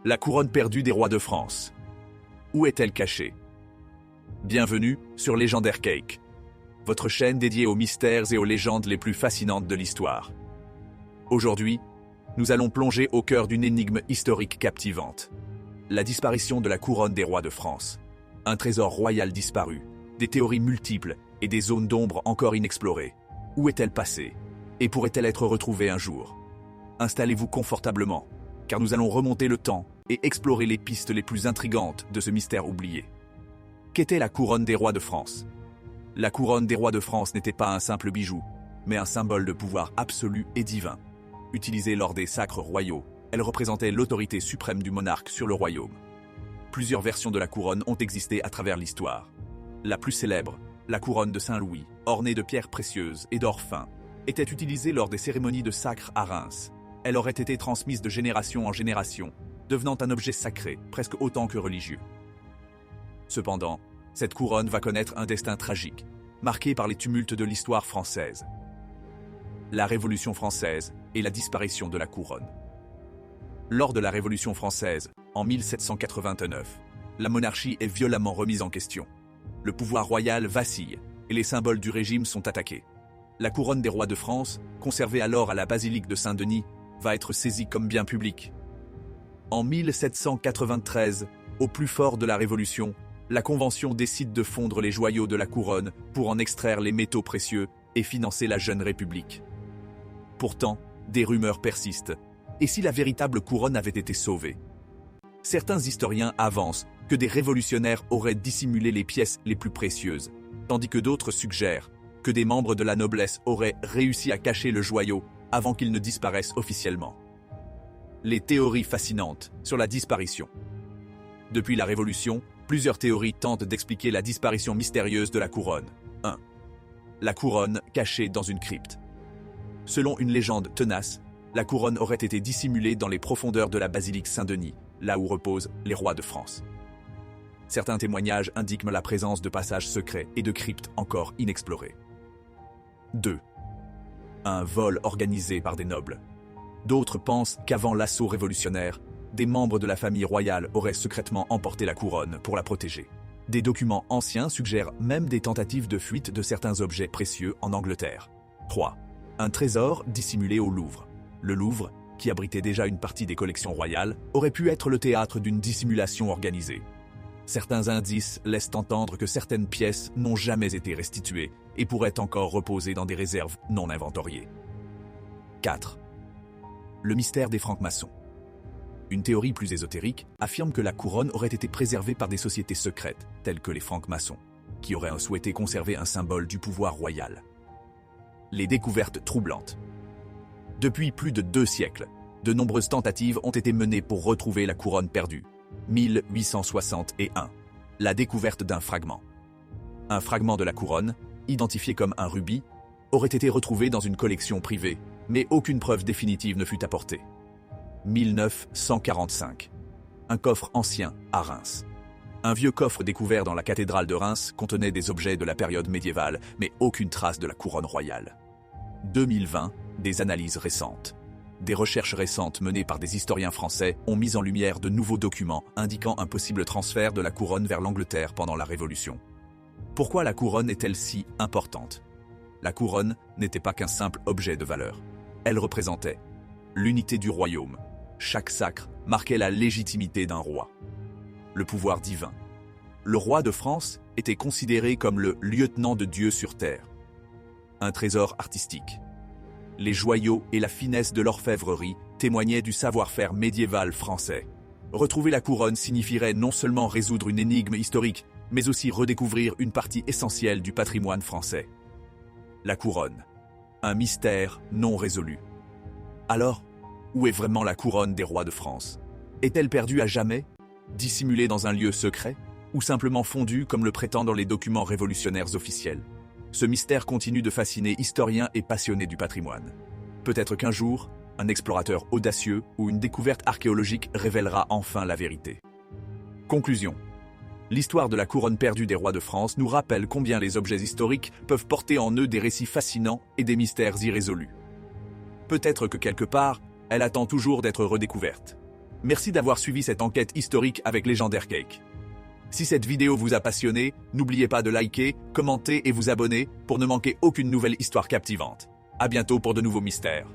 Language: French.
La couronne perdue des rois de France. Où est-elle cachée? Bienvenue sur Légendaire Cake, votre chaîne dédiée aux mystères et aux légendes les plus fascinantes de l'histoire. Aujourd'hui, nous allons plonger au cœur d'une énigme historique captivante. La disparition de la couronne des rois de France. Un trésor royal disparu, des théories multiples et des zones d'ombre encore inexplorées. Où est-elle passée? Et pourrait-elle être retrouvée un jour? Installez-vous confortablement, car nous allons remonter le temps et explorer les pistes les plus intrigantes de ce mystère oublié. Qu'était la couronne des rois de France? La couronne des rois de France n'était pas un simple bijou, mais un symbole de pouvoir absolu et divin. Utilisée lors des sacres royaux, elle représentait l'autorité suprême du monarque sur le royaume. Plusieurs versions de la couronne ont existé à travers l'histoire. La plus célèbre, la couronne de Saint-Louis, ornée de pierres précieuses et d'or fin, était utilisée lors des cérémonies de sacre à Reims. Elle aurait été transmise de génération en génération, devenant un objet sacré, presque autant que religieux. Cependant, cette couronne va connaître un destin tragique, marqué par les tumultes de l'histoire française. La Révolution française et la disparition de la couronne. Lors de la Révolution française, en 1789, la monarchie est violemment remise en question. Le pouvoir royal vacille et les symboles du régime sont attaqués. La couronne des rois de France, conservée alors à la basilique de Saint-Denis, va être saisie comme bien public. En 1793, au plus fort de la Révolution, la Convention décide de fondre les joyaux de la couronne pour en extraire les métaux précieux et financer la jeune République. Pourtant, des rumeurs persistent. Et si la véritable couronne avait été sauvée? Certains historiens avancent que des révolutionnaires auraient dissimulé les pièces les plus précieuses, tandis que d'autres suggèrent que des membres de la noblesse auraient réussi à cacher le joyau avant qu'il ne disparaisse officiellement. Les théories fascinantes sur la disparition. Depuis la Révolution, plusieurs théories tentent d'expliquer la disparition mystérieuse de la couronne. 1. La couronne cachée dans une crypte. Selon une légende tenace, la couronne aurait été dissimulée dans les profondeurs de la basilique Saint-Denis, là où reposent les rois de France. Certains témoignages indiquent la présence de passages secrets et de cryptes encore inexplorées. 2. Un vol organisé par des nobles. D'autres pensent qu'avant l'assaut révolutionnaire, des membres de la famille royale auraient secrètement emporté la couronne pour la protéger. Des documents anciens suggèrent même des tentatives de fuite de certains objets précieux en Angleterre. 3. Un trésor dissimulé au Louvre. Le Louvre, qui abritait déjà une partie des collections royales, aurait pu être le théâtre d'une dissimulation organisée. Certains indices laissent entendre que certaines pièces n'ont jamais été restituées et pourraient encore reposer dans des réserves non inventoriées. 4. Le mystère des francs-maçons. Une théorie plus ésotérique affirme que la couronne aurait été préservée par des sociétés secrètes, telles que les francs-maçons, qui auraient souhaité conserver un symbole du pouvoir royal. Les découvertes troublantes. Depuis plus de 2 siècles, de nombreuses tentatives ont été menées pour retrouver la couronne perdue. 1861. La découverte d'un fragment. Un fragment de la couronne, identifié comme un rubis, aurait été retrouvé dans une collection privée, mais aucune preuve définitive ne fut apportée. 1945. Un coffre ancien à Reims. Un vieux coffre découvert dans la cathédrale de Reims contenait des objets de la période médiévale, mais aucune trace de la couronne royale. 2020. Des analyses récentes. Des recherches récentes menées par des historiens français ont mis en lumière de nouveaux documents indiquant un possible transfert de la couronne vers l'Angleterre pendant la Révolution. Pourquoi la couronne est-elle si importante? La couronne n'était pas qu'un simple objet de valeur. Elle représentait l'unité du royaume. Chaque sacre marquait la légitimité d'un roi. Le pouvoir divin. Le roi de France était considéré comme le lieutenant de Dieu sur terre. Un trésor artistique. Les joyaux et la finesse de l'orfèvrerie témoignaient du savoir-faire médiéval français. Retrouver la couronne signifierait non seulement résoudre une énigme historique, mais aussi redécouvrir une partie essentielle du patrimoine français. La couronne. Un mystère non résolu. Alors, où est vraiment la couronne des rois de France? Est-elle perdue à jamais? Dissimulée dans un lieu secret? Ou simplement fondue comme le prétendent les documents révolutionnaires officiels? Ce mystère continue de fasciner historiens et passionnés du patrimoine. Peut-être qu'un jour, un explorateur audacieux ou une découverte archéologique révélera enfin la vérité. Conclusion. L'histoire de la couronne perdue des rois de France nous rappelle combien les objets historiques peuvent porter en eux des récits fascinants et des mystères irrésolus. Peut-être que quelque part, elle attend toujours d'être redécouverte. Merci d'avoir suivi cette enquête historique avec Légendaire Cake. Si cette vidéo vous a passionné, n'oubliez pas de liker, commenter et vous abonner pour ne manquer aucune nouvelle histoire captivante. À bientôt pour de nouveaux mystères.